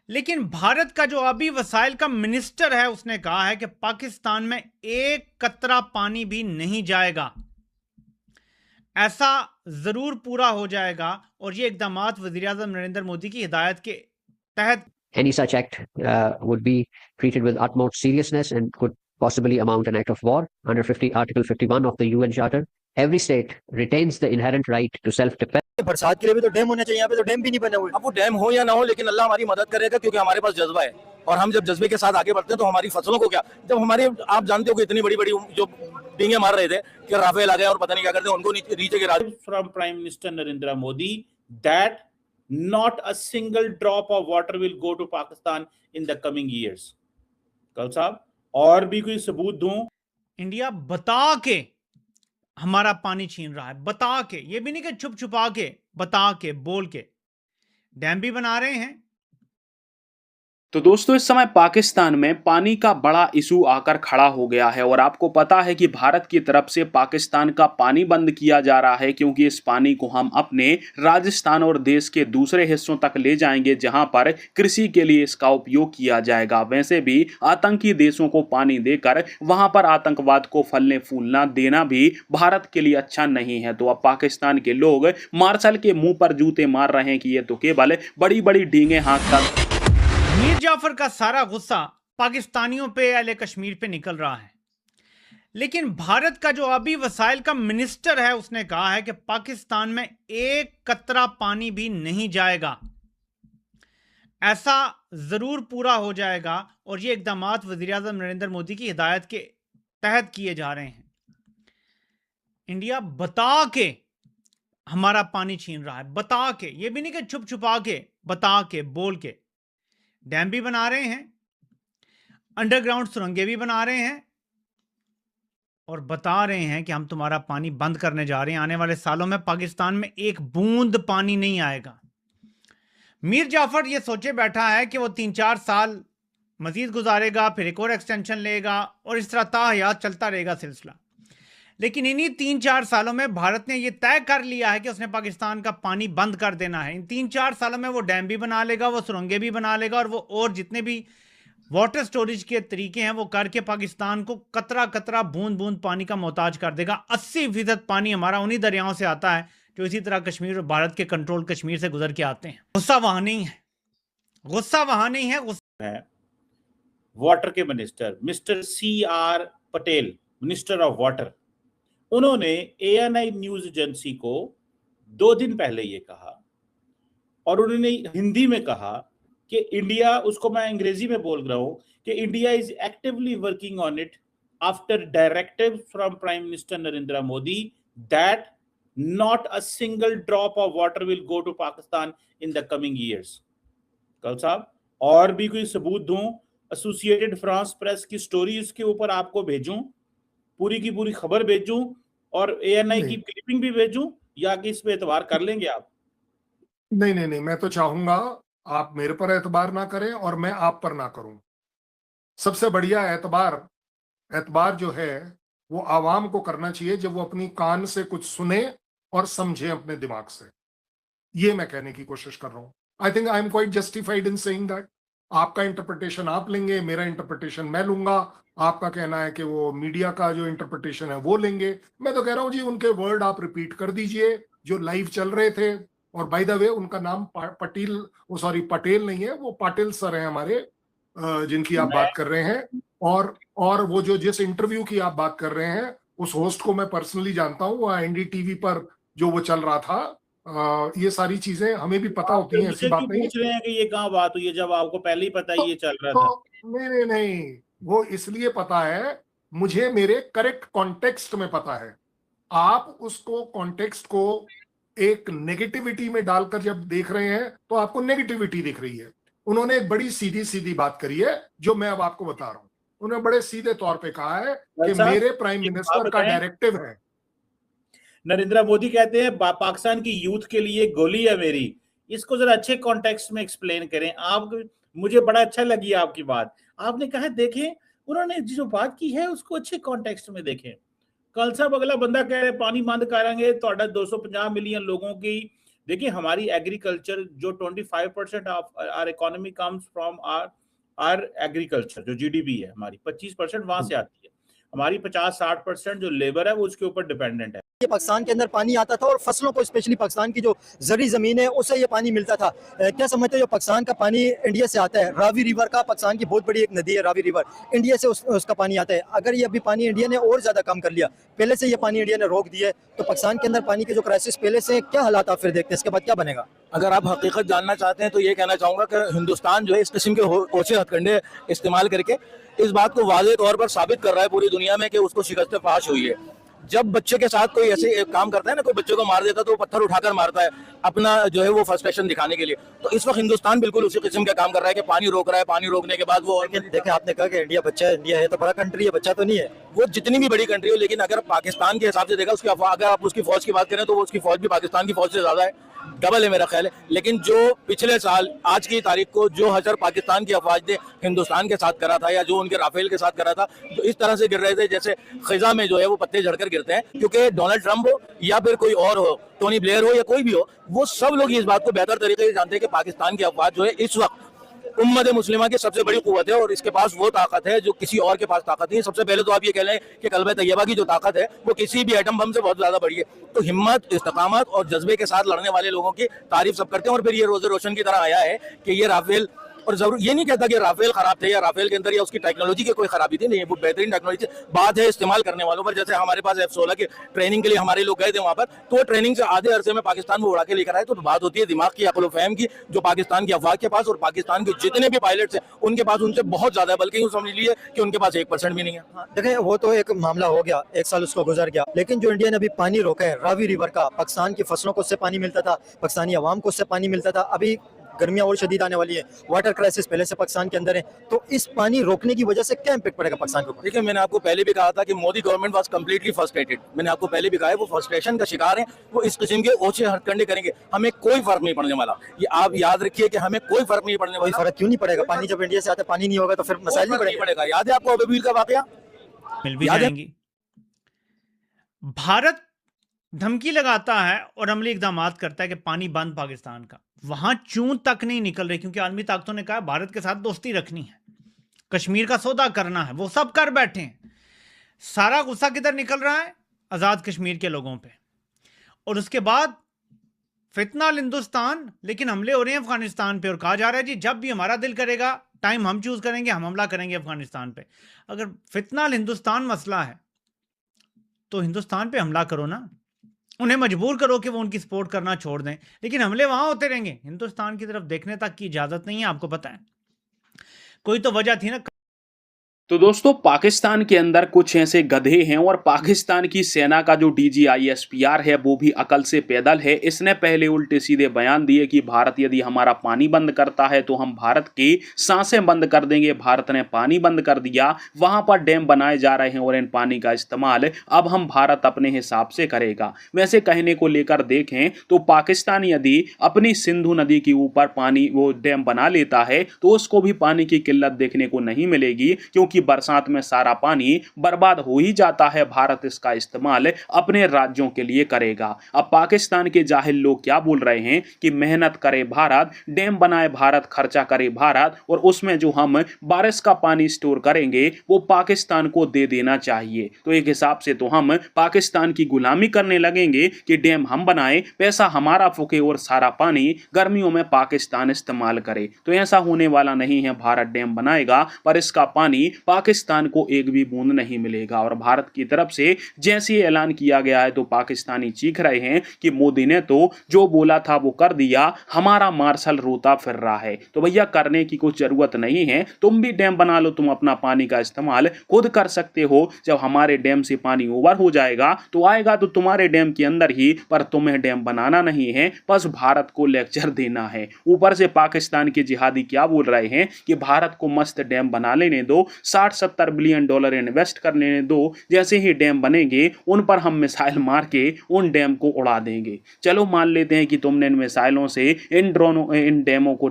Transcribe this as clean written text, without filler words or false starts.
लेकिन भारत का जो अभी वसाइल का मिनिस्टर है उसने कहा है कि पाकिस्तान में एक कतरा पानी भी नहीं जाएगा। ऐसा जरूर पूरा हो जाएगा और ये इकदामात वजीर-ए-आज़म नरेंद्र मोदी की हिदायत के तहत Any such act would be treated with utmost seriousness and could possibly amount an act of war under Article 51 of the UN Charter. Every state retains the inherent right to self-defense. बरसात के लिए भी तो dam होने चाहिए, यहाँ पे तो डैम भी नहीं बने हुए। अब वो डैम हो या ना हो, लेकिन अल्लाह हमारी मदद करेगा, क्योंकि हमारे पास जज्बा है। और हम जब जज्बे के साथ आगे बढ़ते हैं तो हमारी फसलों को क्या, जब हमारे, आप जानते हो कि इतनी बड़ी बड़ी जो डींगे मार रहे थे कि राफेल आ गया और पता नहीं क्या करते, उनको नीचे गिरा। From Prime Minister Narendra Modi that not a single drop of water will go to Pakistan in the coming years. कल साहब और भी कोई सबूत दूं? इंडिया बता के हमारा पानी छीन रहा है, बता के, ये भी नहीं कि छुप छुपा के, बता के, बोल के। डैम भी बना रहे हैं। तो दोस्तों इस समय पाकिस्तान में पानी का बड़ा इशू आकर खड़ा हो गया है और आपको पता है कि भारत की तरफ से पाकिस्तान का पानी बंद किया जा रहा है, क्योंकि इस पानी को हम अपने राजस्थान और देश के दूसरे हिस्सों तक ले जाएंगे जहां पर कृषि के लिए इसका उपयोग किया जाएगा। वैसे भी आतंकी देशों को पानी देकर वहां पर आतंकवाद को फलने फूलना देना भी भारत के लिए अच्छा नहीं है। तो अब पाकिस्तान के लोग मार्शल के मुंह पर जूते मार रहे हैं कि ये तो केवल बड़ी बड़ी डींगे हाँक कर। मीर जाफर का सारा गुस्सा पाकिस्तानियों पे, अहले कश्मीर पे निकल रहा है। लेकिन भारत का जो अभी वसाइल का मिनिस्टर है उसने कहा है कि पाकिस्तान में एक कतरा पानी भी नहीं जाएगा। ऐसा जरूर पूरा हो जाएगा और ये इकदामात वजीर-ए-आज़म नरेंद्र मोदी की हिदायत के तहत किए जा रहे हैं। इंडिया बता के हमारा पानी छीन रहा है, बता के, ये भी नहीं कि छुप छुपा के, बता के, बोल के। डैम भी बना रहे हैं, अंडरग्राउंड सुरंगें भी बना रहे हैं और बता रहे हैं कि हम तुम्हारा पानी बंद करने जा रहे हैं। आने वाले सालों में पाकिस्तान में एक बूंद पानी नहीं आएगा। मीर जाफर ये सोचे बैठा है कि वो 3-4 साल मजीद गुजारेगा, फिर एक और एक्सटेंशन लेगा और इस तरह ताहयात चलता रहेगा सिलसिला। लेकिन इन्हीं 3-4 सालों में भारत ने यह तय कर लिया है कि उसने पाकिस्तान का पानी बंद कर देना है। इन 3-4 सालों में वो डैम भी बना लेगा, वो सुरंगें भी बना लेगा और जितने भी वाटर स्टोरेज के तरीके हैं वो करके पाकिस्तान को कतरा कतरा, बूंद बूंद पानी का मोहताज कर देगा। 80% पानी हमारा उन्हीं दरियाओं से आता है जो इसी तरह कश्मीर और भारत के कंट्रोल कश्मीर से गुजर के आते हैं। गुस्सा वहां नहीं है, गुस्सा वहां नहीं है, गुस्सा है वाटर के minister mister CR Patel, minister of water. उन्होंने ANI न्यूज एजेंसी को 2 दिन पहले ये कहा और उन्होंने हिंदी में कहा कि इंडिया, उसको मैं अंग्रेजी में बोल रहा हूं कि India is actively working on it after directive from prime minister Narendra Modi that not a single drop of water will go to Pakistan in the coming years. कल साहब और भी कोई सबूत दूं? एसोसिएटेड फ्रांस प्रेस की स्टोरी इसके ऊपर आपको भेजूं, पूरी की पूरी खबर भेजूं और ANI की क्लिपिंग भी भेजूं, या कि इस पे एतबार कर लेंगे आप? नहीं, मैं तो चाहूंगा आप मेरे पर एतबार ना करें और मैं आप पर ना करूं। सबसे बढ़िया एतबार जो है वो आवाम को करना चाहिए जब वो अपनी कान से कुछ सुने और समझे अपने दिमाग से। ये मैं कहने की कोशिश कर रहा हूं। I think I am quite justified in saying that. आपका इंटरप्रिटेशन आप लेंगे, मेरा इंटरप्रिटेशन मैं लूंगा, आपका कहना है कि वो मीडिया का जो इंटरप्रिटेशन है वो लेंगे। मैं तो कह रहा हूं जी उनके वर्ड आप रिपीट कर दीजिए जो लाइव चल रहे थे। और बाय द वे उनका नाम पटेल नहीं है, वो पाटिल सर हैं हमारे, जिनकी आप बात कर रहे हैं। और वो जो जिस इंटरव्यू की आप बात कर रहे हैं उस होस्ट को मैं पर्सनली जानता हूँ, वो NDTV पर जो वो चल रहा था। ये सारी चीजें हमें भी पता होती हैं, ऐसी बात नहीं। पूछ रहे हैं कि ये कहाँ बात हुई है जब आपको पहले ही पता है ये चल रहा था? नहीं, वो इसलिए पता है मुझे, मेरे करेक्ट कॉन्टेक्स्ट में पता है। आप उसको कॉन्टेक्स्ट को एक नेगेटिविटी में डालकर जब देख रहे हैं तो आपको नेगेटिविटी दिख रही है। उन्होंने एक बड़ी सीधी सीधी बात करी है जो मैं अब आपको बता रहा हूं। उन्होंने बड़े सीधे तौर पे कहा है कि मेरे प्राइम मिनिस्टर का डायरेक्टिव है। नरेंद्र मोदी कहते हैं पाकिस्तान की यूथ के लिए गोली है मेरी। इसको जरा अच्छे कॉन्टेक्स्ट में एक्सप्लेन करें आप। मुझे बड़ा अच्छा लगी आपकी बात। आपने कहा देखें, उन्होंने जो बात की है उसको अच्छे कॉन्टेक्स्ट में देखें। कल साहब अगला बंदा कह रहे पानी बंद करेंगे तो 250 मिलियन लोगों की देखिए हमारी एग्रीकल्चर जो 25% of our economy comes from our agriculture, जो जीडीपी है हमारी 25% वहां से आती है। हमारी 50-60% जो लेबर है वो उसके ऊपर डिपेंडेंट है। ये पाकिस्तान के अंदर पानी आता था और फसलों को, स्पेशली पाकिस्तान की जो जरी जमीन है उससे ये पानी मिलता था। क्या समझते हो जो पाकिस्तान का पानी इंडिया से आता है, रावी रिवर का, पाकिस्तान की बहुत बड़ी एक नदी है रावी रिवर, इंडिया से उसका पानी आता है। अगर ये अभी पानी इंडिया ने और ज्यादा कम कर लिया, पहले से ये पानी इंडिया ने रोक दिया है, तो पाकिस्तान के अंदर पानी के जो क्राइसिस पहले से क्या हालात आप फिर देखते हैं, इसके बाद क्या बनेगा? अगर आप हकीकत जानना चाहते हैं तो ये कहना चाहूंगा कि हिंदुस्तान जो है इस किस्म के ओछे हथकंडे इस्तेमाल करके इस बात को वाज़ेह तौर पर साबित कर रहा है पूरी दुनिया में कि उसको शिकस्त फाश हुई है। जब बच्चे के साथ कोई ऐसे एक काम करता है ना, कोई बच्चे को मार देता है तो वो पत्थर उठाकर मारता है अपना जो है वो फ्रस्ट्रेशन दिखाने के लिए। तो इस वक्त हिंदुस्तान बिल्कुल उसी किस्म का काम कर रहा है कि पानी रोक रहा है, पानी रोकने के बाद वो, देखें आपने कहा कि इंडिया बच्चा है, इंडिया है तो बड़ा कंट्री है, बच्चा तो नहीं है। वो जितनी भी बड़ी कंट्री हो, लेकिन अगर पाकिस्तान के हिसाब से देखा उसकी, अगर आप उसकी फौज की बात करें तो वो उसकी फौज भी पाकिस्तान की फौज से ज्यादा है, डबल है मेरा ख्याल है। लेकिन जो पिछले साल आज की तारीख को जो हशर पाकिस्तान की अफवाज ने हिंदुस्तान के साथ करा था, या जो उनके राफेल के साथ करा था, जो इस तरह से गिर रहे थे जैसे खिजा में जो है वो पत्ते झड़कर गिरते हैं, क्योंकि डोनाल्ड ट्रंप हो या फिर कोई और हो, टोनी ब्लेयर हो या कोई भी हो, वो सब लोग इस बात को बेहतर तरीके से जानते हैं कि पाकिस्तान की अफवाज जो है इस वक्त उम्मत मुस्लिमा की सबसे बड़ी कुव्वत है और इसके पास वो ताकत है जो किसी और के पास ताकत नहीं है। सबसे पहले तो आप ये कह लें कि कलबे तैयबा की जो ताकत है वो किसी भी एटम बम से बहुत ज्यादा बड़ी है। तो हिम्मत, इस्तकामत और जज्बे के साथ लड़ने वाले लोगों की तारीफ सब करते हैं। और फिर ये रोजे रोशन की तरह आया है कि ये राफेल, और जरूर ये नहीं कहता कि राफेल खराब थे या राफेल के अंदर या उसकी टेक्नोलॉजी की कोई खराबी थी, नहीं, वो बेहतरीन टेक्नोलॉजी। बात है इस्तेमाल करने वालों पर। जैसे हमारे पास F-16 की ट्रेनिंग के लिए हमारे लोग गए थे वहां पर, तो वो ट्रेनिंग से आधे अरसे में पाकिस्तान में उड़ा के लेकर आए। तो बात होती है दिमाग की, अक्ल फहम की, जो पाकिस्तान की अफवाज के पास और पाकिस्तान के जितने भी पायलट्स हैं उनके पास उनसे बहुत ज्यादा है, बल्कि यूं समझ लीजिए कि उनके पास 1% भी नहीं है। देखें वो तो एक मामला हो गया, एक साल उसको गुजर गया, लेकिन जो इंडिया ने अभी पानी रोका है रावी रिवर का, पाकिस्तान की फसलों को उससे पानी मिलता था, पाकिस्तानी अवाम को उससे पानी मिलता था। अभी गर्मियां और शदीद आने वाली है, वाटर क्राइसिस पहले से पाकिस्तान के अंदर है, तो इस पानी रोकने की वजह से क्या इम्पैक्ट पड़ेगा पाकिस्तान के ऊपर? देखिए मैंने आपको पहले भी कहा था कि Modi government was completely frustrated. मैंने आपको पहले भी कहा है वो फ्रस्ट्रेशन का शिकार है, वो इस किस्म के ओछे हथकंडे करेंगे, हमें कोई फर्क नहीं पड़ने वाला। ये आप याद रखिए कि हमें कोई फर्क नहीं पड़ने कोई वाला। फर्क क्यों नहीं पड़ेगा? पानी जब इंडिया से आता है, पानी नहीं होगा तो फिर मसाइल नहीं पड़ेगा। याद है आपको अबील का वाकया? मिल भी जाएंगी। भारत धमकी लगाता है और अमली इकदाम करता है कि पानी बंद पाकिस्तान का, वहां चूं तक नहीं निकल रही, क्योंकि आलमी ताकतों ने कहा भारत के साथ दोस्ती रखनी है, कश्मीर का सौदा करना है, वो सब कर बैठे हैं। सारा गुस्सा किधर निकल रहा है? आजाद कश्मीर के लोगों पे। और उसके बाद फितनाल हिंदुस्तान, लेकिन हमले हो रहे हैं अफगानिस्तान पे और कहा जा रहा है जी जब भी हमारा दिल करेगा, टाइम हम चूज करेंगे, हम हमला करेंगे अफगानिस्तान पे। अगर फितनाल हिंदुस्तान मसला है तो हिंदुस्तान पे हमला करो ना, उन्हें मजबूर करो कि वो उनकी सपोर्ट करना छोड़ दें, लेकिन हमले वहां होते रहेंगे, हिंदुस्तान की तरफ देखने तक की इजाजत नहीं है। आपको पता है कोई तो वजह थी ना। तो दोस्तों पाकिस्तान के अंदर कुछ ऐसे गधे हैं और पाकिस्तान की सेना का जो DGISPR है वो भी अकल से पैदल है। इसने पहले उल्टे सीधे बयान दिए कि भारत यदि हमारा पानी बंद करता है तो हम भारत की सांसें बंद कर देंगे। भारत ने पानी बंद कर दिया, वहां पर डैम बनाए जा रहे हैं और इन पानी का इस्तेमाल अब हम भारत अपने हिसाब से करेगा। वैसे कहने को लेकर देखें तो पाकिस्तान यदि अपनी सिंधु नदी के ऊपर पानी वो डैम बना लेता है तो उसको भी पानी की किल्लत देखने को नहीं मिलेगी, क्योंकि बरसात में सारा पानी बर्बाद हो ही जाता है। भारत इसका इस्तेमाल अपने राज्यों के लिए करेगा। अब पाकिस्तान के जाहिल लोग क्या बोल रहे हैं कि मेहनत करे भारत, डैम बनाए भारत, खर्चा करे भारत, और उसमें जो हम बारिश का पानी स्टोर करेंगे वो पाकिस्तान को दे देना चाहिए। तो एक हिसाब से तो हम पाकिस्तान की गुलामी करने लगेंगे कि डैम हम बनाए, पैसा हमारा फूके और सारा पानी गर्मियों में पाकिस्तान इस्तेमाल करे। तो ऐसा होने वाला नहीं है। भारत डैम बनाएगा पर इसका पानी पाकिस्तान को एक भी बूंद नहीं मिलेगा। और भारत की तरफ से जैसे ऐलान किया गया है तो पाकिस्तानी चीख रहे हैं कि मोदी ने तो जो बोला था वो कर दिया, हमारा मार्शल रोता फिर रहा है। तो भैया करने की कोई जरूरत नहीं है, तुम भी डैम बना लो, तुम अपना पानी का इस्तेमाल खुद कर सकते हो। जब हमारे डैम से पानी ओवर हो जाएगा तो आएगा तो तुम्हारे डैम के अंदर ही, पर तुम्हें डैम बनाना नहीं है, बस भारत को लेक्चर देना है। ऊपर से पाकिस्तान के जिहादी क्या बोल रहे हैं कि भारत को मस्त डैम बना लेने दो, 60-70 बिलियन डॉलर इन्वेस्ट कर लेने दो, जैसे ही डैम बनेंगे उन पर हम मिसाइल मार के उन डैम को उड़ा देंगे। चलो मान लेते हैं कि तुमने इन मिसाइलों से इन ड्रोनों इन डैमों को